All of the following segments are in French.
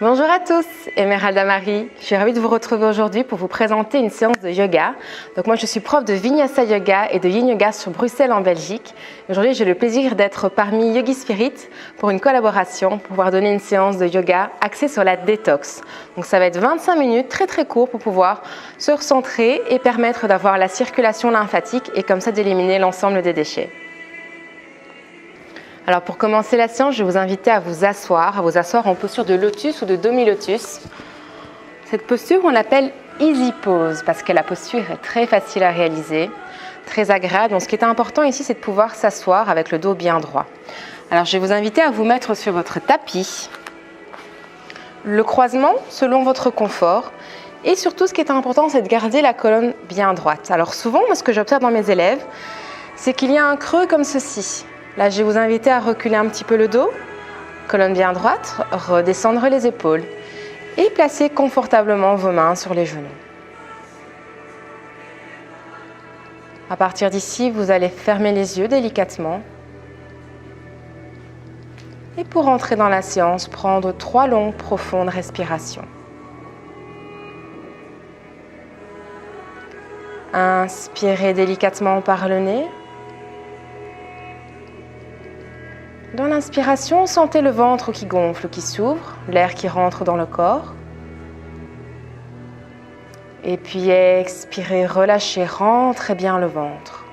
Bonjour à tous, Emeralda Marie. Je suis ravie de vous retrouver aujourd'hui pour vous présenter une séance de yoga. Donc moi je suis prof de Vinyasa Yoga et de Yin Yoga sur Bruxelles en Belgique. Aujourd'hui j'ai le plaisir d'être parmi Yogi Spirit pour une collaboration pour pouvoir donner une séance de yoga axée sur la détox. Donc ça va être 25 minutes très court pour pouvoir se recentrer et permettre d'avoir la circulation lymphatique et comme ça d'éliminer l'ensemble des déchets. Alors pour commencer la séance, je vais vous inviter à vous asseoir en posture de lotus ou de demi-lotus. Cette posture, on l'appelle Easy Pose parce que la posture est très facile à réaliser, très agréable. Donc ce qui est important ici, c'est de pouvoir s'asseoir avec le dos bien droit. Alors je vais vous inviter à vous mettre sur votre tapis, le croisement selon votre confort. Et surtout, ce qui est important, c'est de garder la colonne bien droite. Alors souvent, moi, ce que j'observe dans mes élèves, c'est qu'il y a un creux comme ceci. Là, je vais vous inviter à reculer un petit peu le dos, colonne bien droite, redescendre les épaules et placer confortablement vos mains sur les genoux. À partir d'ici, vous allez fermer les yeux délicatement. Et pour entrer dans la séance, prendre 3 longues, profondes respirations. Inspirez délicatement par le nez. Dans l'inspiration, sentez le ventre qui gonfle, qui s'ouvre, l'air qui rentre dans le corps. Et puis expirez, relâchez, rentrez bien le ventre.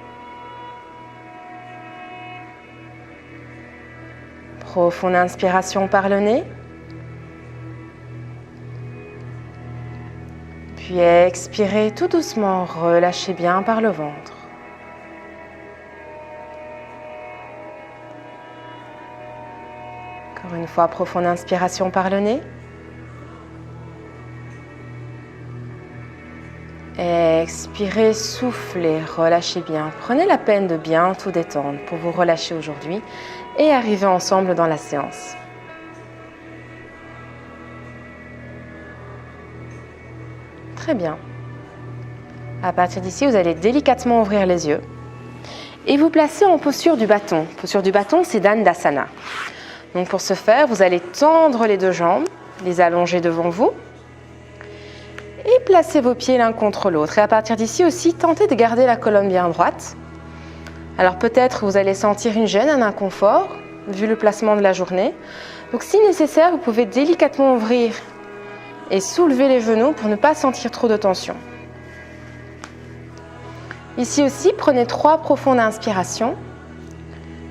Profonde inspiration par le nez. Puis expirez tout doucement, relâchez bien par le ventre. Encore une fois, profonde inspiration par le nez. Expirez, soufflez, relâchez bien. Prenez la peine de bien tout détendre pour vous relâcher aujourd'hui et arriver ensemble dans la séance. Très bien. À partir d'ici, vous allez délicatement ouvrir les yeux et vous placer en posture du bâton. Posture du bâton, c'est Dandasana. Donc pour ce faire, vous allez tendre les 2 jambes, les allonger devant vous et placer vos pieds l'un contre l'autre. Et à partir d'ici aussi, tentez de garder la colonne bien droite. Alors peut-être vous allez sentir une gêne, un inconfort, vu le placement de la journée. Donc si nécessaire, vous pouvez délicatement ouvrir et soulever les genoux pour ne pas sentir trop de tension. Ici aussi, prenez 3 profondes inspirations.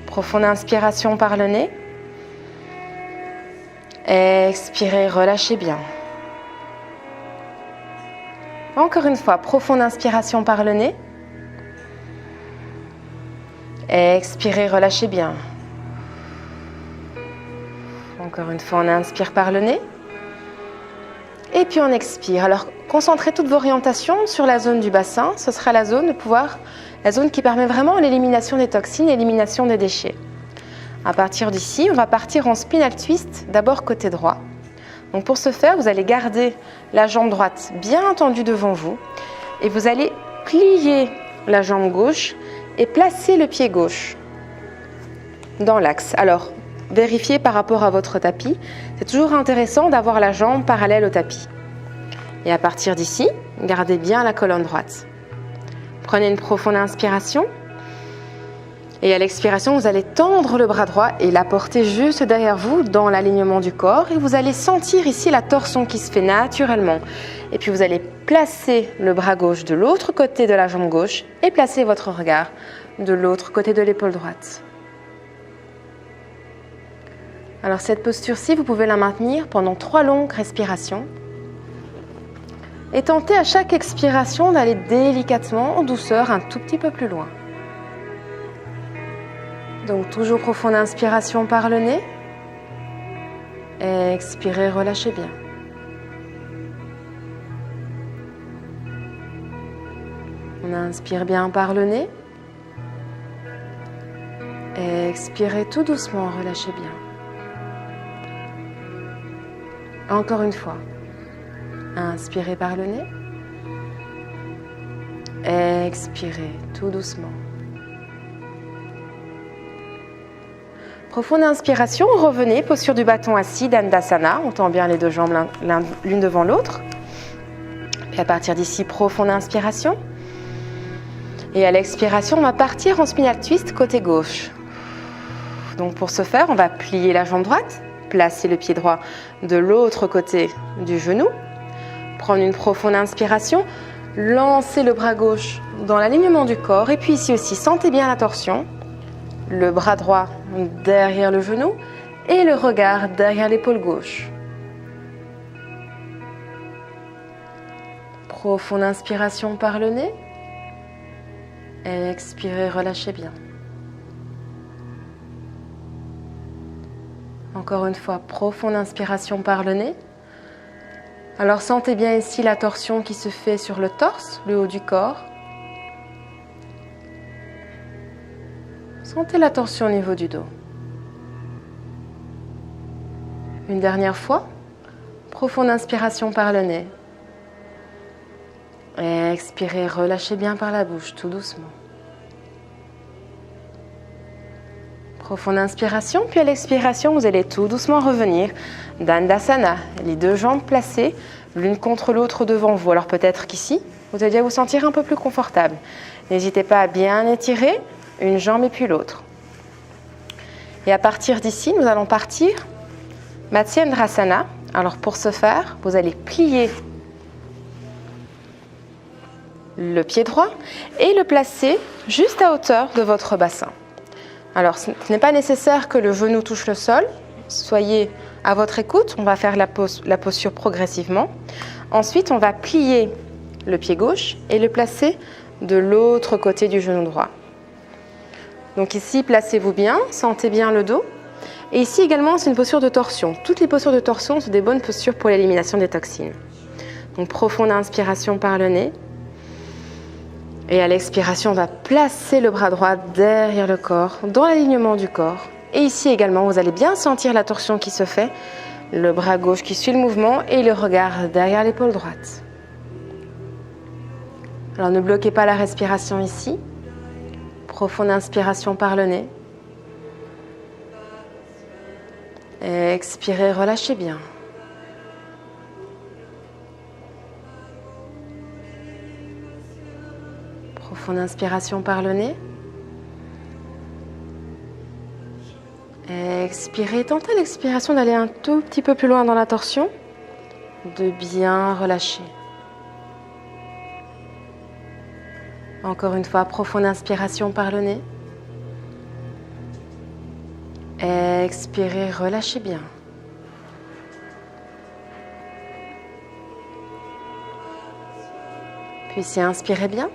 Profonde inspiration par le nez. Expirez, relâchez bien. Encore une fois, profonde inspiration par le nez. Expirez, relâchez bien. Encore une fois, on inspire par le nez. Et puis on expire. Alors, concentrez toute vos orientations sur la zone du bassin. Ce sera la zone qui permet vraiment l'élimination des toxines, l'élimination des déchets. À partir d'ici, on va partir en spinal twist, d'abord côté droit. Donc pour ce faire, vous allez garder la jambe droite bien tendue devant vous et vous allez plier la jambe gauche et placer le pied gauche dans l'axe. Alors, vérifiez par rapport à votre tapis. C'est toujours intéressant d'avoir la jambe parallèle au tapis. Et à partir d'ici, gardez bien la colonne droite. Prenez une profonde inspiration. Et à l'expiration, vous allez tendre le bras droit et la porter juste derrière vous dans l'alignement du corps. Et vous allez sentir ici la torsion qui se fait naturellement. Et puis vous allez placer le bras gauche de l'autre côté de la jambe gauche et placer votre regard de l'autre côté de l'épaule droite. Alors cette posture-ci, vous pouvez la maintenir pendant 3 longues respirations. Et tentez à chaque expiration d'aller délicatement, en douceur, un tout petit peu plus loin. Donc toujours profonde inspiration par le nez. Expirez, relâchez bien. On inspire bien par le nez. Expirez tout doucement, relâchez bien. Encore une fois. Inspirez par le nez. Expirez tout doucement. Profonde inspiration, revenez, posture du bâton assis, Dandasana. On tend bien les deux jambes l'une devant l'autre. Puis à partir d'ici, profonde inspiration. Et à l'expiration, on va partir en spinal twist côté gauche. Donc pour ce faire, on va plier la jambe droite, placer le pied droit de l'autre côté du genou. Prendre une profonde inspiration, lancer le bras gauche dans l'alignement du corps. Et puis ici aussi, sentez bien la torsion. Le bras droit derrière le genou et le regard derrière l'épaule gauche. Profonde inspiration par le nez. Expirez, relâchez bien. Encore une fois, profonde inspiration par le nez. Alors sentez bien ici la torsion qui se fait sur le torse, le haut du corps. Sentez la torsion au niveau du dos. Une dernière fois, profonde inspiration par le nez. Expirez, relâchez bien par la bouche, tout doucement. Profonde inspiration, puis à l'expiration, vous allez tout doucement revenir. Dandasana, les deux jambes placées l'une contre l'autre devant vous. Alors peut-être qu'ici, vous allez vous sentir un peu plus confortable. N'hésitez pas à bien étirer une jambe et puis l'autre. Et à partir d'ici, nous allons partir Matsyendrasana. Alors pour ce faire, vous allez plier le pied droit et le placer juste à hauteur de votre bassin. Alors ce n'est pas nécessaire que le genou touche le sol. Soyez à votre écoute, on va faire la posture progressivement. Ensuite, on va plier le pied gauche et le placer de l'autre côté du genou droit. Donc ici, placez-vous bien, sentez bien le dos. Et ici également, c'est une posture de torsion. Toutes les postures de torsion sont des bonnes postures pour l'élimination des toxines. Donc profonde inspiration par le nez. Et à l'expiration, on va placer le bras droit derrière le corps, dans l'alignement du corps. Et ici également, vous allez bien sentir la torsion qui se fait, le bras gauche qui suit le mouvement et le regard derrière l'épaule droite. Alors ne bloquez pas la respiration ici. Profonde inspiration par le nez. Expirez, relâchez bien. Profonde inspiration par le nez. Expirez, tentez à l'expiration d'aller un tout petit peu plus loin dans la torsion, de bien relâcher. Encore une fois, profonde inspiration par le nez. Expirez, relâchez bien. Puis inspirez bien.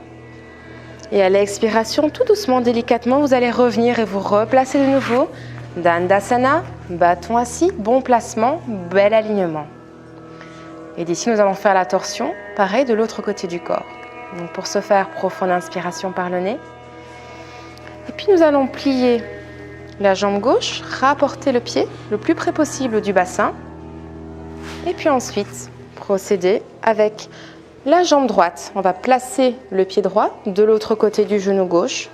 Et à l'expiration, tout doucement, délicatement, vous allez revenir et vous replacer de nouveau. Dandasana, bâton assis, bon placement, bel alignement. Et d'ici, nous allons faire la torsion, pareil, de l'autre côté du corps. Donc pour ce faire, profonde inspiration par le nez. Et puis nous allons plier la jambe gauche, rapporter le pied le plus près possible du bassin. Et puis ensuite, procéder avec la jambe droite. On va placer le pied droit de l'autre côté du genou gauche.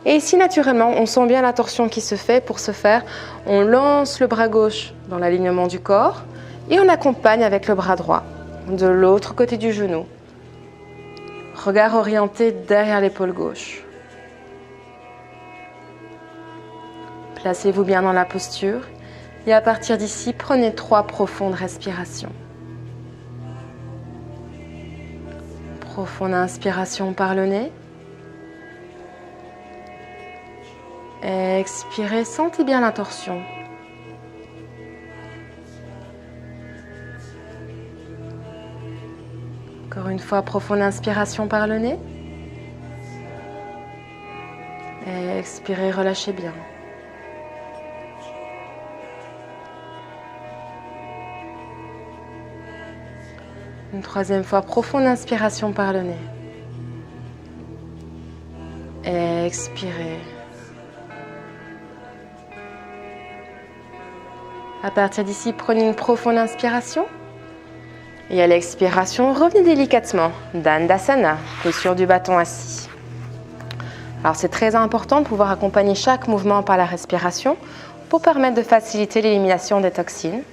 Et ici, naturellement, on sent bien la torsion qui se fait. Pour ce faire, on lance le bras gauche dans l'alignement du corps et on accompagne avec le bras droit de l'autre côté du genou. Regard orienté derrière l'épaule gauche. Placez-vous bien dans la posture et à partir d'ici, prenez 3 profondes respirations. Profonde inspiration par le nez. Expirez, sentez bien la torsion. Encore une fois, profonde inspiration par le nez. Expirez, relâchez bien. Une 3e fois, profonde inspiration par le nez. Expirez. À partir d'ici, prenez une profonde inspiration. Et à l'expiration, revenez délicatement. Dandasana, posture du bâton assis. Alors c'est très important de pouvoir accompagner chaque mouvement par la respiration pour permettre de faciliter l'élimination des toxines.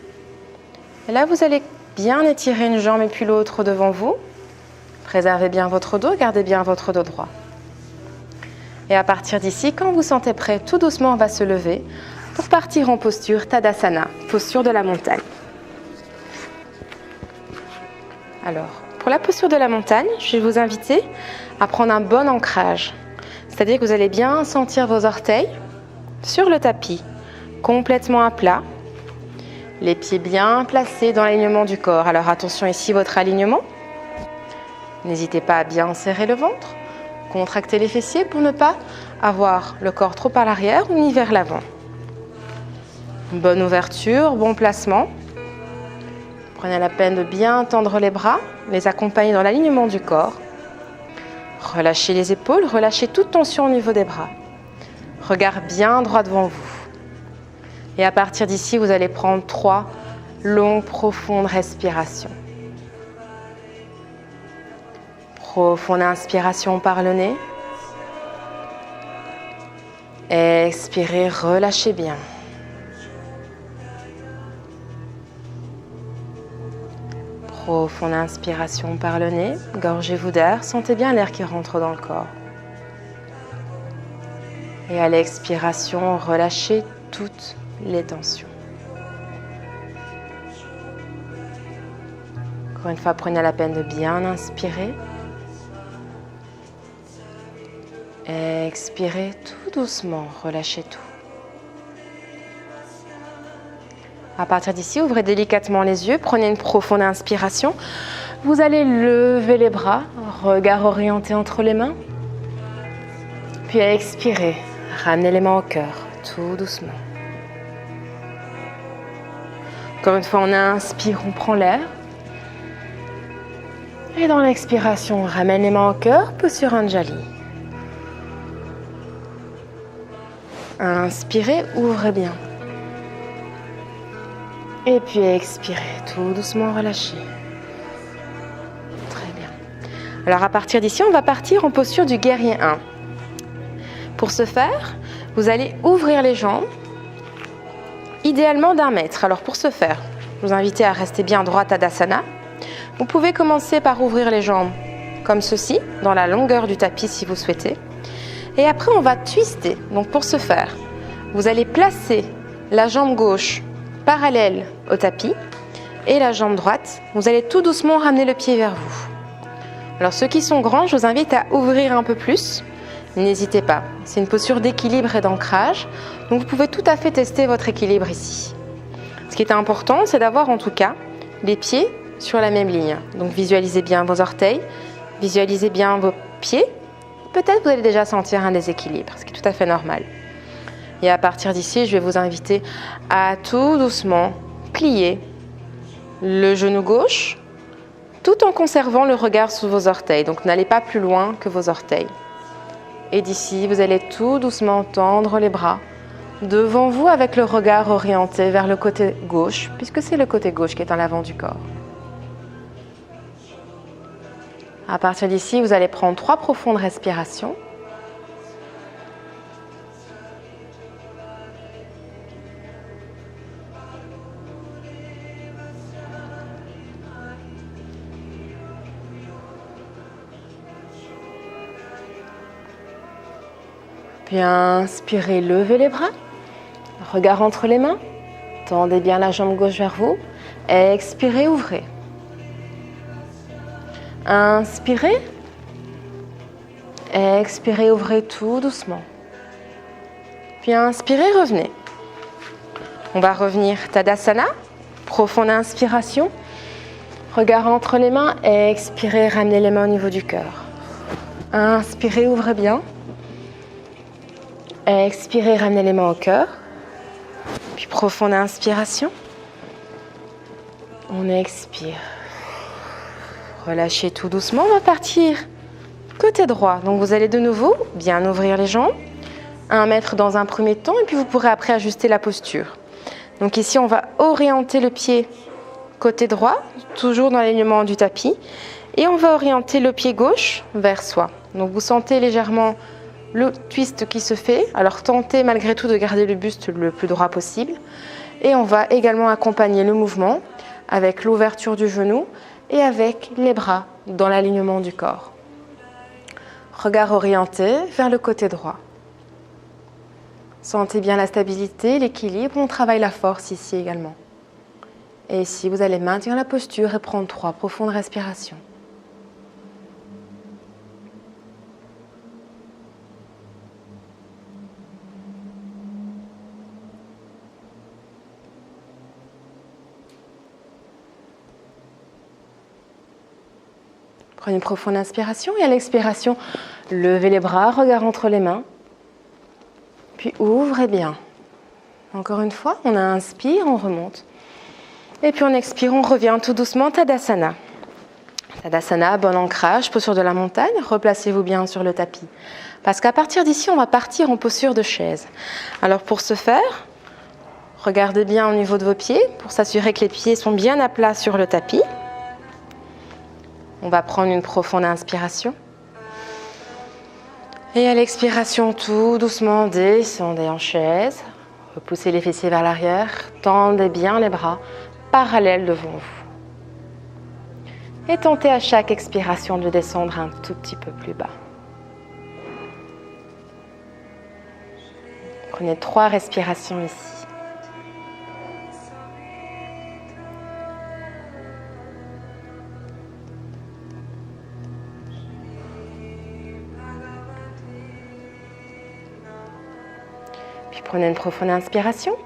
Et là, vous allez bien étirer une jambe et puis l'autre devant vous. Préservez bien votre dos, gardez bien votre dos droit. Et à partir d'ici, quand vous sentez prêt, tout doucement, on va se lever pour partir en posture Tadasana, posture de la montagne. Alors, pour la posture de la montagne, je vais vous inviter à prendre un bon ancrage. C'est-à-dire que vous allez bien sentir vos orteils sur le tapis, complètement à plat. Les pieds bien placés dans l'alignement du corps. Alors attention ici, votre alignement. N'hésitez pas à bien serrer le ventre, contracter les fessiers pour ne pas avoir le corps trop à l'arrière ou ni vers l'avant. Bonne ouverture, bon placement. Prenez la peine de bien tendre les bras, les accompagner dans l'alignement du corps. Relâchez les épaules, relâchez toute tension au niveau des bras. Regard bien droit devant vous. Et à partir d'ici, vous allez prendre 3 longues, profondes respirations. Profonde inspiration par le nez. Expirez, relâchez bien. Profonde inspiration par le nez. Gorgez-vous d'air, sentez bien l'air qui rentre dans le corps. Et à l'expiration, relâchez toutes les tensions. Encore une fois, prenez la peine de bien inspirer. Expirez tout doucement, relâchez tout. À partir d'ici, ouvrez délicatement les yeux, prenez une profonde inspiration. Vous allez lever les bras, regard orienté entre les mains. Puis expirez, ramenez les mains au cœur, tout doucement. Encore une fois, on inspire, on prend l'air. Et dans l'expiration, on ramène les mains au cœur, posture Anjali. Inspirez, ouvrez bien. Et puis expirez, tout doucement, relâchez. Très bien. Alors à partir d'ici, on va partir en posture du guerrier 1. Pour ce faire, vous allez ouvrir les jambes, idéalement d'1 mètre. Alors pour ce faire, je vous invite à rester bien droit Tadasana. Vous pouvez commencer par ouvrir les jambes comme ceci, dans la longueur du tapis si vous souhaitez. Et après, on va twister. Donc pour ce faire, vous allez placer la jambe gauche parallèle au tapis et la jambe droite. Vous allez tout doucement ramener le pied vers vous. Alors ceux qui sont grands, je vous invite à ouvrir un peu plus. N'hésitez pas. C'est une posture d'équilibre et d'ancrage. Donc vous pouvez tout à fait tester votre équilibre ici. Ce qui est important, c'est d'avoir en tout cas les pieds sur la même ligne. Donc visualisez bien vos orteils, visualisez bien vos pieds. Peut-être vous allez déjà sentir un déséquilibre, ce qui est tout à fait normal. Et à partir d'ici, je vais vous inviter à tout doucement plier le genou gauche, tout en conservant le regard sur vos orteils. Donc n'allez pas plus loin que vos orteils. Et d'ici, vous allez tout doucement tendre les bras devant vous avec le regard orienté vers le côté gauche, puisque c'est le côté gauche qui est en avant du corps. À partir d'ici, vous allez prendre 3 profondes respirations. Puis inspirez, levez les bras, regard entre les mains, tendez bien la jambe gauche vers vous, expirez, ouvrez. Inspirez, expirez, ouvrez tout doucement. Puis inspirez, revenez. On va revenir Tadasana, profonde inspiration, regard entre les mains, expirez, ramenez les mains au niveau du cœur. Inspirez, ouvrez bien. Expirez, ramenez les mains au cœur. Puis profonde inspiration. On expire. Relâchez tout doucement, on va partir côté droit. Donc vous allez de nouveau bien ouvrir les jambes, 1 mètre dans un premier temps, et puis vous pourrez après ajuster la posture. Donc ici, on va orienter le pied côté droit, toujours dans l'alignement du tapis, et on va orienter le pied gauche vers soi. Donc vous sentez légèrement le twist qui se fait. Alors tentez malgré tout de garder le buste le plus droit possible. Et on va également accompagner le mouvement avec l'ouverture du genou et avec les bras dans l'alignement du corps. Regard orienté vers le côté droit. Sentez bien la stabilité, l'équilibre. On travaille la force ici également. Et ici, vous allez maintenir la posture et prendre 3 profondes respirations. Prenez une profonde inspiration et à l'expiration, levez les bras, regard entre les mains. Puis ouvrez bien. Encore une fois, on inspire, on remonte. Et puis on expire, on revient tout doucement, Tadasana. Tadasana, bon ancrage, posture de la montagne. Replacez-vous bien sur le tapis. Parce qu'à partir d'ici, on va partir en posture de chaise. Alors pour ce faire, regardez bien au niveau de vos pieds pour s'assurer que les pieds sont bien à plat sur le tapis. On va prendre une profonde inspiration. Et à l'expiration, tout doucement, descendez en chaise. Repoussez les fessiers vers l'arrière. Tendez bien les bras parallèles devant vous. Et tentez à chaque expiration de descendre un tout petit peu plus bas. Prenez 3 respirations ici. Prenez une profonde inspiration.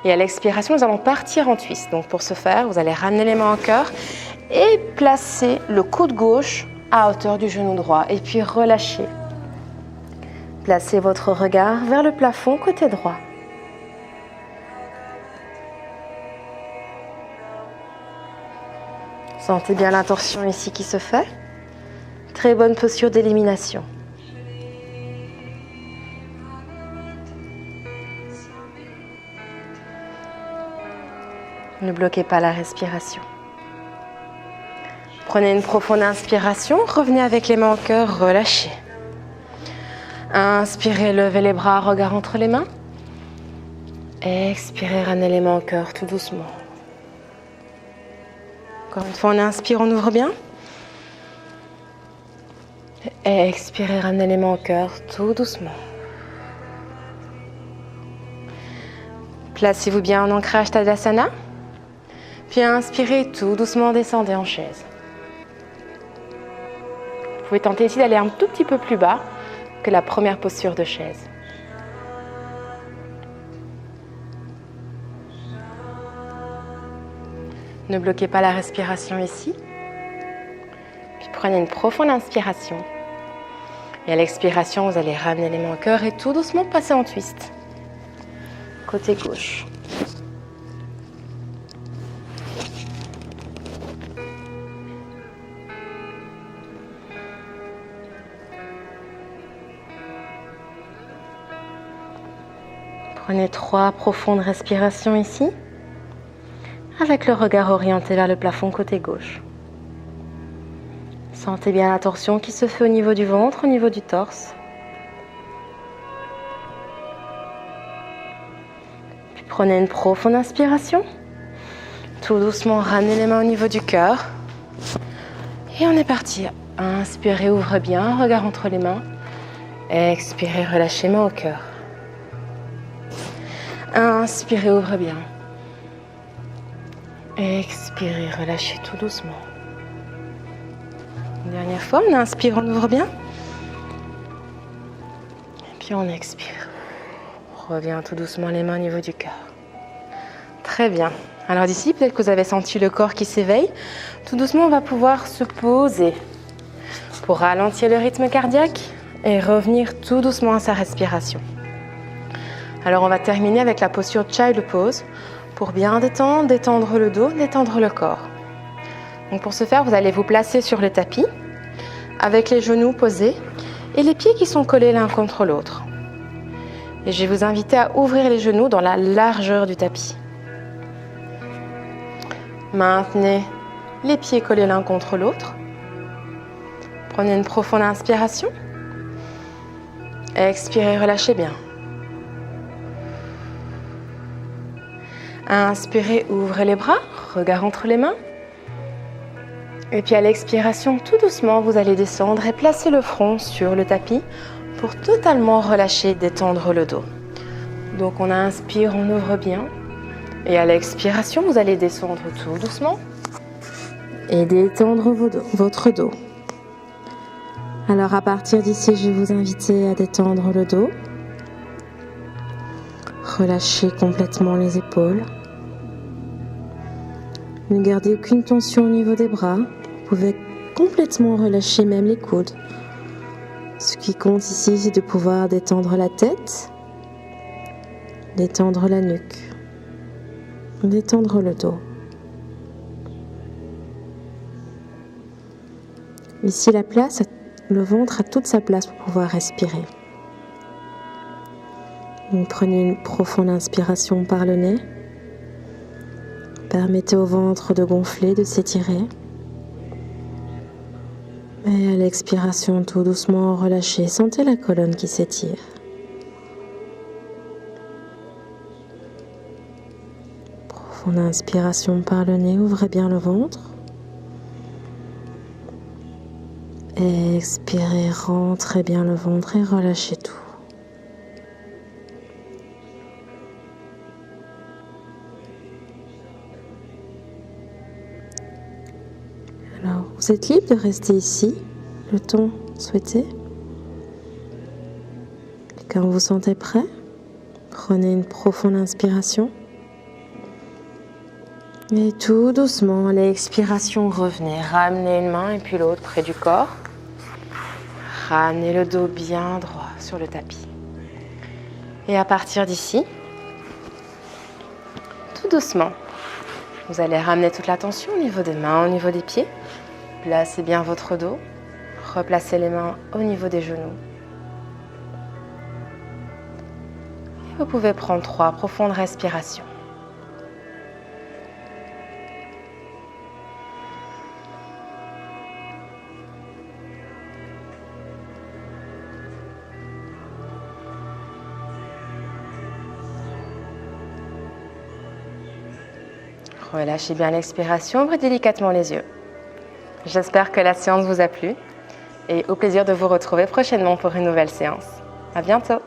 Et à l'expiration, nous allons partir en twist. Donc pour ce faire, vous allez ramener les mains au cœur et placer le coude gauche à hauteur du genou droit. Et puis relâchez. Placez votre regard vers le plafond côté droit. Sentez bien la torsion ici qui se fait. Très bonne posture d'élimination. Ne bloquez pas la respiration. Prenez une profonde inspiration, revenez avec les mains au cœur, relâchez. Inspirez, levez les bras, regard entre les mains. Expirez, ramenez les mains au cœur tout doucement. Encore une fois, on inspire, on ouvre bien. Expirez, ramenez les mains au cœur tout doucement. Placez-vous bien en ancrage Tadasana. Puis inspirez, tout doucement descendez en chaise. Vous pouvez tenter ici d'aller un tout petit peu plus bas que la première posture de chaise. Ne bloquez pas la respiration ici. Puis prenez une profonde inspiration. Et à l'expiration, vous allez ramener les mains au cœur et tout doucement passer en twist. Côté gauche. Prenez 3 profondes respirations ici, avec le regard orienté vers le plafond côté gauche. Sentez bien la torsion qui se fait au niveau du ventre, au niveau du torse. Puis prenez une profonde inspiration. Tout doucement, ramenez les mains au niveau du cœur. Et on est parti. Inspirez, ouvrez bien, regard entre les mains. Expirez, relâchez main au cœur. Inspirez, ouvrez bien. Expirez, relâchez tout doucement. Une dernière fois, on inspire, on ouvre bien. Et puis on expire. On revient tout doucement les mains au niveau du cœur. Très bien. Alors d'ici, peut-être que vous avez senti le corps qui s'éveille. Tout doucement, on va pouvoir se poser pour ralentir le rythme cardiaque et revenir tout doucement à sa respiration. Alors on va terminer avec la posture Child Pose pour bien détendre le dos, détendre le corps. Donc pour ce faire, vous allez vous placer sur le tapis avec les genoux posés et les pieds qui sont collés l'un contre l'autre. Et je vais vous inviter à ouvrir les genoux dans la largeur du tapis. Maintenez les pieds collés l'un contre l'autre. Prenez une profonde inspiration. Expirez, relâchez bien. Inspirez, ouvrez les bras, regard entre les mains. Et puis à l'expiration, tout doucement, vous allez descendre et placer le front sur le tapis pour totalement relâcher, détendre le dos. Donc on inspire, on ouvre bien. Et à l'expiration, vous allez descendre tout doucement et détendre votre dos. Alors à partir d'ici, je vais vous inviter à détendre le dos. Relâchez complètement les épaules. Ne gardez aucune tension au niveau des bras. Vous pouvez complètement relâcher même les coudes. Ce qui compte ici, c'est de pouvoir détendre la tête, détendre la nuque, détendre le dos. Ici, le ventre a toute sa place pour pouvoir respirer. Donc, prenez une profonde inspiration par le nez. Permettez au ventre de gonfler, de s'étirer. Et à l'expiration, tout doucement relâchez. Sentez la colonne qui s'étire. Profonde inspiration par le nez, ouvrez bien le ventre. Expirez, rentrez bien le ventre et relâchez tout. Alors, vous êtes libre de rester ici, le temps souhaité. Et quand vous vous sentez prêt, prenez une profonde inspiration. Et tout doucement, à l'expiration, revenez. Ramenez une main et puis l'autre près du corps. Ramenez le dos bien droit sur le tapis. Et à partir d'ici, tout doucement, vous allez ramener toute l'attention au niveau des mains, au niveau des pieds. Placez bien votre dos. Replacez les mains au niveau des genoux. Et vous pouvez prendre 3 profondes respirations. Relâchez bien l'expiration, ouvrez délicatement les yeux. J'espère que la séance vous a plu et au plaisir de vous retrouver prochainement pour une nouvelle séance. À bientôt!